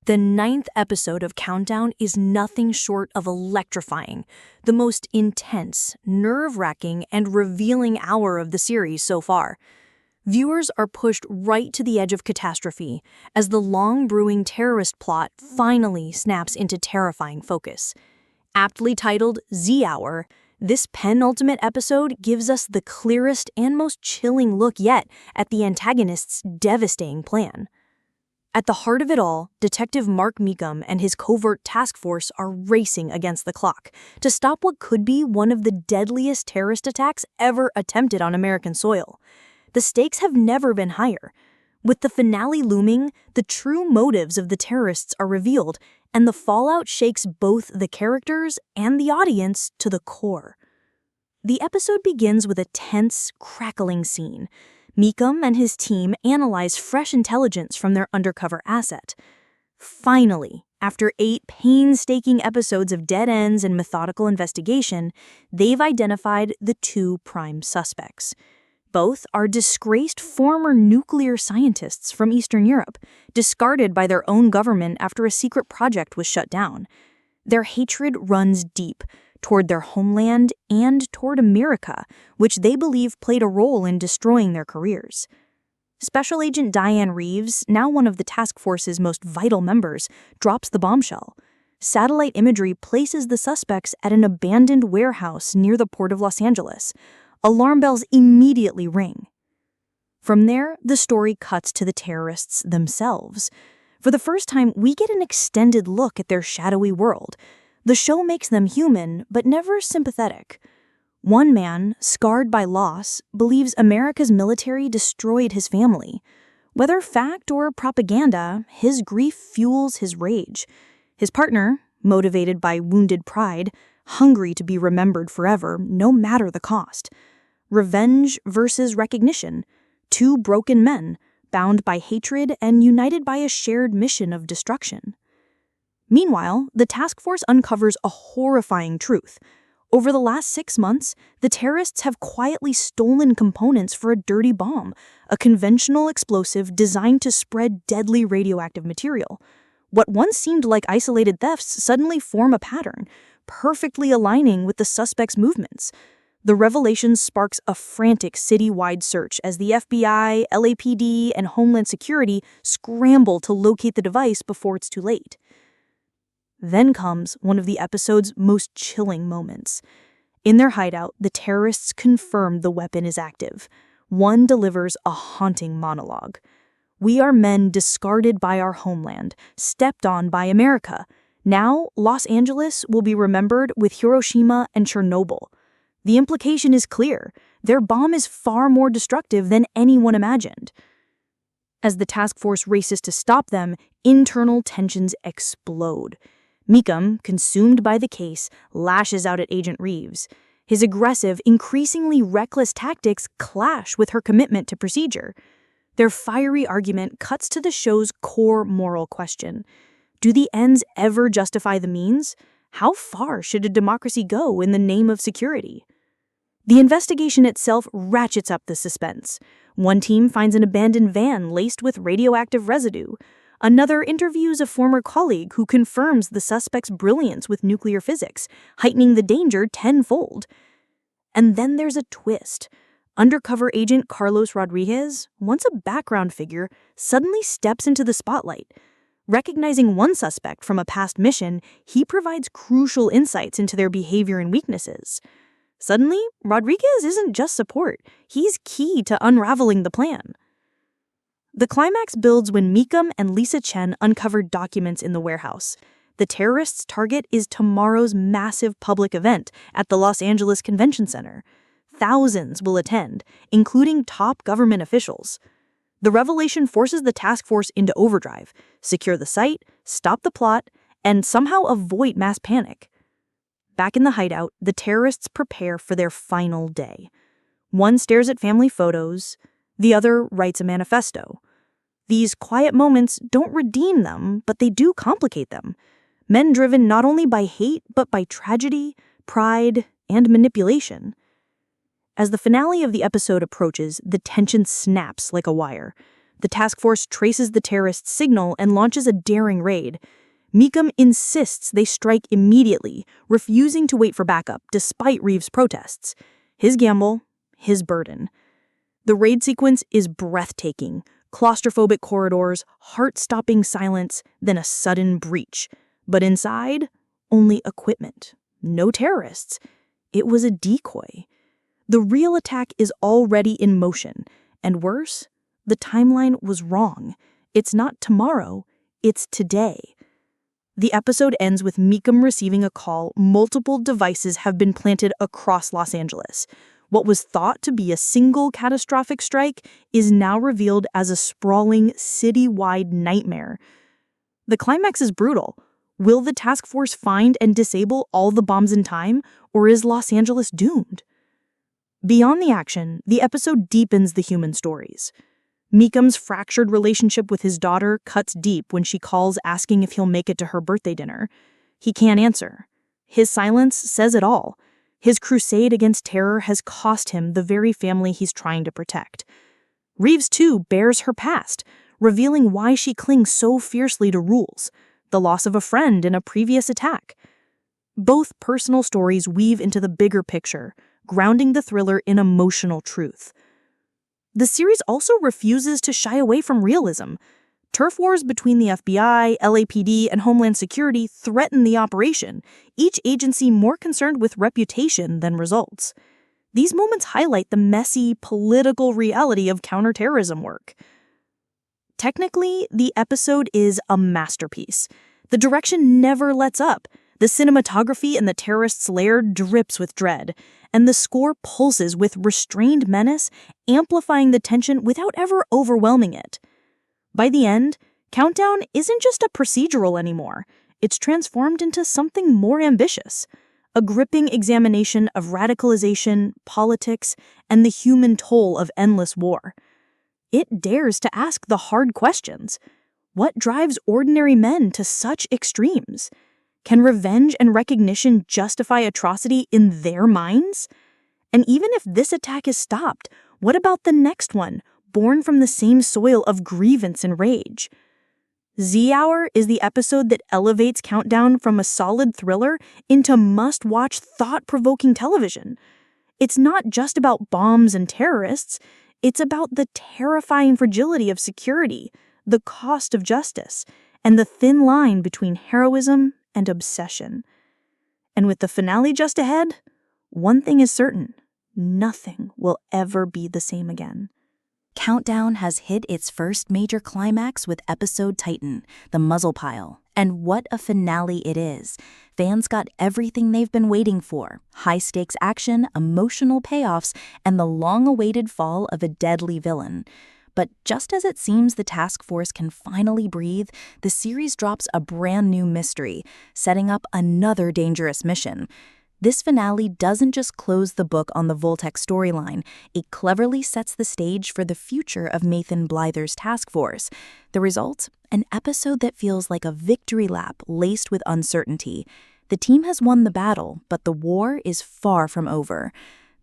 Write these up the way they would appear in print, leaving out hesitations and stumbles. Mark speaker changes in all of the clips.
Speaker 1: The 9th episode of Countdown is nothing short of electrifying, the most intense, nerve-wracking, and revealing hour of the series so far. Viewers are pushed right to the edge of catastrophe as the long-brewing terrorist plot finally snaps into terrifying focus. Aptly titled Z Hour, this penultimate episode gives us the clearest and most chilling look yet at the antagonist's devastating plan. At the heart of it all, Detective Mark Mechum and his covert task force are racing against the clock to stop what could be one of the deadliest terrorist attacks ever attempted on American soil. The stakes have never been higher. With the finale looming, the true motives of the terrorists are revealed, and the fallout shakes both the characters and the audience to the core. The episode begins with a tense, crackling scene. Mechum and his team analyze fresh intelligence from their undercover asset. Finally, after 8 painstaking episodes of dead ends and methodical investigation, they've identified the 2 prime suspects. Both are disgraced former nuclear scientists from Eastern Europe, discarded by their own government after a secret project was shut down. Their hatred runs deep, toward their homeland and toward America, which they believe played a role in destroying their careers. Special Agent Diane Reeves, now one of the task force's most vital members, drops the bombshell. Satellite imagery places the suspects at an abandoned warehouse near the port of Los Angeles. Alarm bells immediately ring. From there, the story cuts to the terrorists themselves. For the first time, we get an extended look at their shadowy world. The show makes them human, but never sympathetic. One man, scarred by loss, believes America's military destroyed his family. Whether fact or propaganda, his grief fuels his rage. His partner, motivated by wounded pride, hungry to be remembered forever, no matter the cost. Revenge versus recognition. 2 broken men, bound by hatred and united by a shared mission of destruction. Meanwhile, the task force uncovers a horrifying truth. Over the last 6 months, the terrorists have quietly stolen components for a dirty bomb, a conventional explosive designed to spread deadly radioactive material. What once seemed like isolated thefts suddenly form a pattern, perfectly aligning with the suspects' movements. The revelation sparks a frantic city-wide search as the FBI, LAPD, and Homeland Security scramble to locate the device before it's too late. Then comes one of the episode's most chilling moments. In their hideout, the terrorists confirm the weapon is active. One delivers a haunting monologue. "We are men discarded by our homeland, stepped on by America. Now, Los Angeles will be remembered with Hiroshima and Chernobyl." The implication is clear. Their bomb is far more destructive than anyone imagined. As the task force races to stop them, internal tensions explode. Mechum, consumed by the case, lashes out at Agent Reeves. His aggressive, increasingly reckless tactics clash with her commitment to procedure. Their fiery argument cuts to the show's core moral question. Do the ends ever justify the means? How far should a democracy go in the name of security? The investigation itself ratchets up the suspense. One team finds an abandoned van laced with radioactive residue. Another interviews a former colleague who confirms the suspect's brilliance with nuclear physics, heightening the danger tenfold. And then there's a twist. Undercover agent Carlos Rodriguez, once a background figure, suddenly steps into the spotlight. Recognizing one suspect from a past mission, he provides crucial insights into their behavior and weaknesses. Suddenly, Rodriguez isn't just support. He's key to unraveling the plan. The climax builds when Mechum and Lisa Chen uncover documents in the warehouse. The terrorists' target is tomorrow's massive public event at the Los Angeles Convention Center. Thousands will attend, including top government officials. The revelation forces the task force into overdrive, secure the site, stop the plot, and somehow avoid mass panic. Back in the hideout, the terrorists prepare for their final day. One stares at family photos, the other writes a manifesto. These quiet moments don't redeem them, but they do complicate them. Men driven not only by hate, but by tragedy, pride, and manipulation. As the finale of the episode approaches, the tension snaps like a wire. The task force traces the terrorists' signal and launches a daring raid. Mechum insists they strike immediately, refusing to wait for backup despite Reeves' protests. His gamble, his burden. The raid sequence is breathtaking. Claustrophobic corridors, heart-stopping silence, then a sudden breach. But inside, only equipment. No terrorists. It was a decoy. The real attack is already in motion. And worse, the timeline was wrong. It's not tomorrow, it's today. The episode ends with Mechum receiving a call multiple devices have been planted across Los Angeles. What was thought to be a single catastrophic strike is now revealed as a sprawling, city-wide nightmare. The climax is brutal. Will the task force find and disable all the bombs in time, or is Los Angeles doomed? Beyond the action, the episode deepens the human stories. Mechum's fractured relationship with his daughter cuts deep when she calls asking if he'll make it to her birthday dinner. He can't answer. His silence says it all. His crusade against terror has cost him the very family he's trying to protect. Reeves, too, bears her past, revealing why she clings so fiercely to rules, the loss of a friend in a previous attack. Both personal stories weave into the bigger picture, grounding the thriller in emotional truth. The series also refuses to shy away from realism. Turf wars between the FBI, LAPD, and Homeland Security threaten the operation, each agency more concerned with reputation than results. These moments highlight the messy, political reality of counterterrorism work. Technically, the episode is a masterpiece. The direction never lets up. The cinematography in the terrorists' lair drips with dread, and the score pulses with restrained menace, amplifying the tension without ever overwhelming it. By the end, Countdown isn't just a procedural anymore. It's transformed into something more ambitious, a gripping examination of radicalization, politics, and the human toll of endless war. It dares to ask the hard questions. What drives ordinary men to such extremes? Can revenge and recognition justify atrocity in their minds? And even if this attack is stopped, what about the next one, born from the same soil of grievance and rage? Z Hour is the episode that elevates Countdown from a solid thriller into must-watch, thought-provoking television. It's not just about bombs and terrorists. It's about the terrifying fragility of security, the cost of justice, and the thin line between heroism and obsession. And with the finale just ahead, one thing is certain: nothing will ever be the same again.
Speaker 2: Countdown has hit its first major climax with episode Titan, the Muzzle Pile. And what a finale it is. Fans got everything they've been waiting for: high-stakes action, emotional payoffs, and the long-awaited fall of a deadly villain. But just as it seems the task force can finally breathe, the series drops a brand new mystery, setting up another dangerous mission. This finale doesn't just close the book on the Vultek storyline, it cleverly sets the stage for the future of Nathan Blyther's task force. The result? An episode that feels like a victory lap laced with uncertainty. The team has won the battle, but the war is far from over.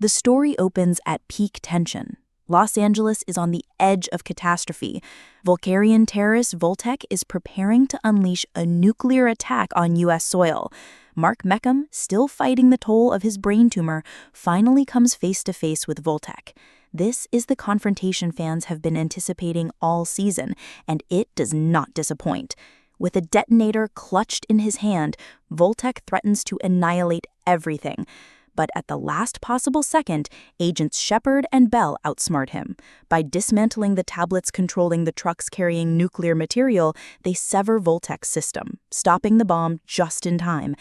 Speaker 2: The story opens at peak tension. Los Angeles is on the edge of catastrophe. Vulcarian terrorist Vultek is preparing to unleash a nuclear attack on U.S. soil. Mark Mechum, still fighting the toll of his brain tumor, finally comes face-to-face with Vultek. This is the confrontation fans have been anticipating all season, and it does not disappoint. With a detonator clutched in his hand, Vultek threatens to annihilate everything. But at the last possible second, Agents Shepard and Bell outsmart him. By dismantling the tablets controlling the trucks carrying nuclear material, they sever Vultek's system, stopping the bomb just in time.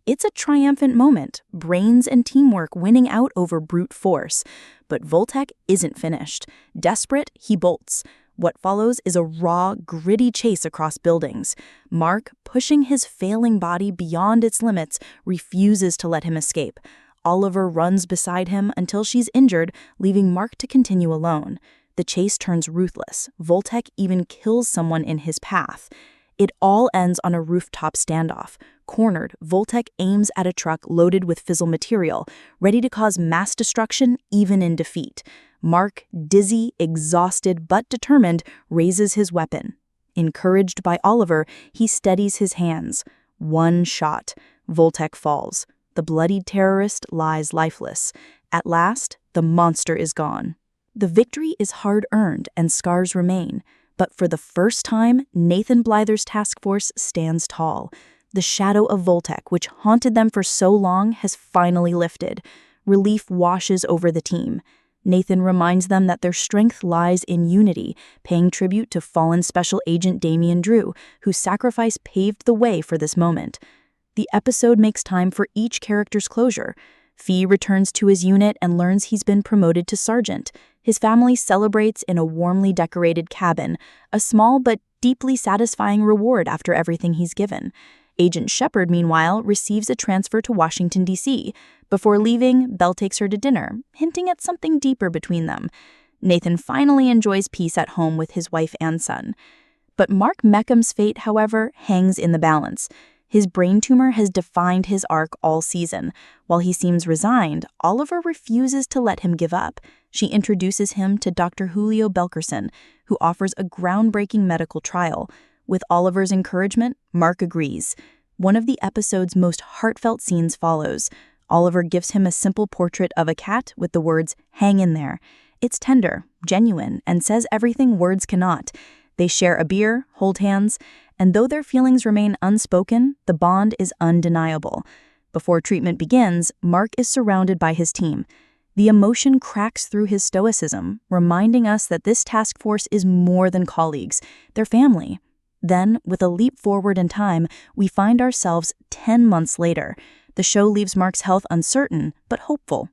Speaker 2: It's a triumphant moment, brains and teamwork winning out over brute force. But Vultek isn't finished. Desperate, he bolts. What follows is a raw, gritty chase across buildings. Mark, pushing his failing body beyond its limits, refuses to let him escape. Oliver runs beside him until she's injured, leaving Mark to continue alone. The chase turns ruthless. Vultek even kills someone in his path. It all ends on a rooftop standoff. Cornered, Vultek aims at a truck loaded with fissile material, ready to cause mass destruction even in defeat. Mark, dizzy, exhausted, but determined, raises his weapon. Encouraged by Oliver, he steadies his hands. One shot. Vultek falls. The bloodied terrorist lies lifeless. At last, the monster is gone. The victory is hard-earned and scars remain. But for the first time, Nathan Blyther's task force stands tall. The shadow of Vultek, which haunted them for so long, has finally lifted. Relief washes over the team. Nathan reminds them that their strength lies in unity, paying tribute to fallen Special Agent Damian Drew, whose sacrifice paved the way for this moment. The episode makes time for each character's closure. Fee returns to his unit and learns he's been promoted to sergeant. His family celebrates in a warmly decorated cabin, a small but deeply satisfying reward after everything he's given. Agent Shepard, meanwhile, receives a transfer to Washington, D.C. Before leaving, Belle takes her to dinner, hinting at something deeper between them. Nathan finally enjoys peace at home with his wife and son. But Mark Mechum's fate, however, hangs in the balance. His brain tumor has defined his arc all season. While he seems resigned, Oliver refuses to let him give up. She introduces him to Dr. Julio Belkerson, who offers a groundbreaking medical trial. With Oliver's encouragement, Mark agrees. One of the episode's most heartfelt scenes follows. Oliver gives him a simple portrait of a cat with the words, "Hang in there." It's tender, genuine, and says everything words cannot. They share a beer, hold hands, and though their feelings remain unspoken, the bond is undeniable. Before treatment begins, Mark is surrounded by his team. The emotion cracks through his stoicism, reminding us that this task force is more than colleagues, they're family. Then, with a leap forward in time, we find ourselves 10 months later. The show leaves Mark's health uncertain, but hopeful.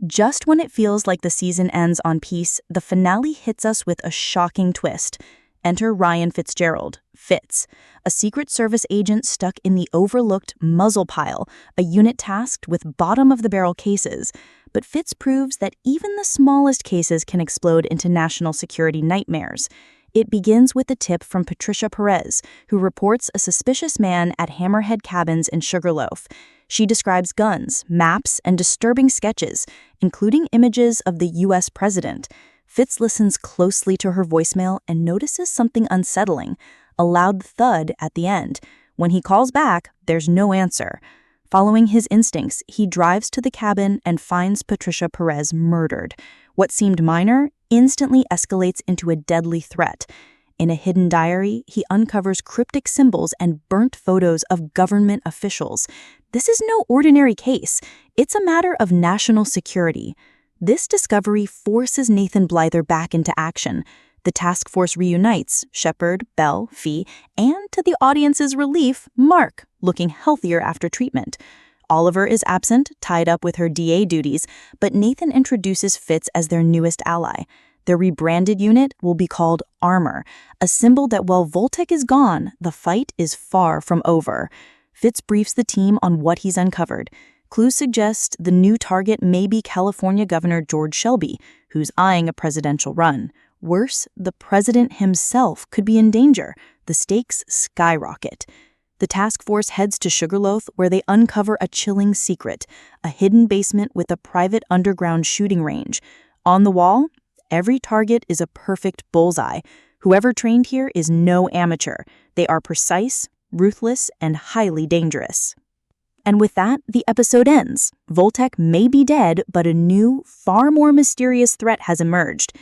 Speaker 2: Just when it feels like the season ends on peace, the finale hits us with a shocking twist. Enter Ryan Fitzgerald, Fitz, a Secret Service agent stuck in the overlooked Muzzle Pile, a unit tasked with bottom-of-the-barrel cases. But Fitz proves that even the smallest cases can explode into national security nightmares. It begins with a tip from Patricia Perez, who reports a suspicious man at Hammerhead Cabins in Sugarloaf. She describes guns, maps, and disturbing sketches, including images of the U.S. president. Fitz listens closely to her voicemail and notices something unsettling, a loud thud at the end. When he calls back, there's no answer. Following his instincts, he drives to the cabin and finds Patricia Perez murdered. What seemed minor instantly escalates into a deadly threat. In a hidden diary, he uncovers cryptic symbols and burnt photos of government officials. This is no ordinary case. It's a matter of national security. This discovery forces Nathan Blyther back into action. The task force reunites Shepard, Belle, Fee, and to the audience's relief, Mark, looking healthier after treatment. Oliver is absent, tied up with her DA duties, but Nathan introduces Fitz as their newest ally. Their rebranded unit will be called Armor, a symbol that while Vultek is gone, the fight is far from over. Fitz briefs the team on what he's uncovered. Clues suggest the new target may be California Governor George Shelby, who's eyeing a presidential run. Worse, the president himself could be in danger. The stakes skyrocket. The task force heads to Sugarloaf, where they uncover a chilling secret, a hidden basement with a private underground shooting range. On the wall, every target is a perfect bullseye. Whoever trained here is no amateur. They are precise, ruthless, and highly dangerous. And with that, the episode ends. Vultek may be dead, but a new, far more mysterious threat has emerged.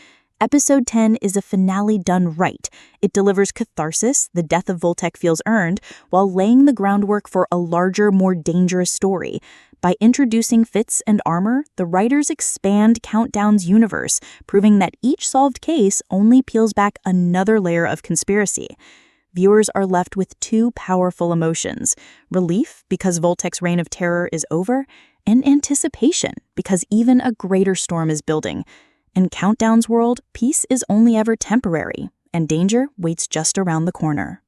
Speaker 2: Episode 10 is a finale done right. It delivers catharsis, the death of Vultek feels earned, while laying the groundwork for a larger, more dangerous story. By introducing Fitz and Armor, the writers expand Countdown's universe, proving that each solved case only peels back another layer of conspiracy. Viewers are left with two powerful emotions: relief, because Vultek's reign of terror is over, and anticipation, because even a greater storm is building. In Countdown's world, peace is only ever temporary, and danger waits just around the corner.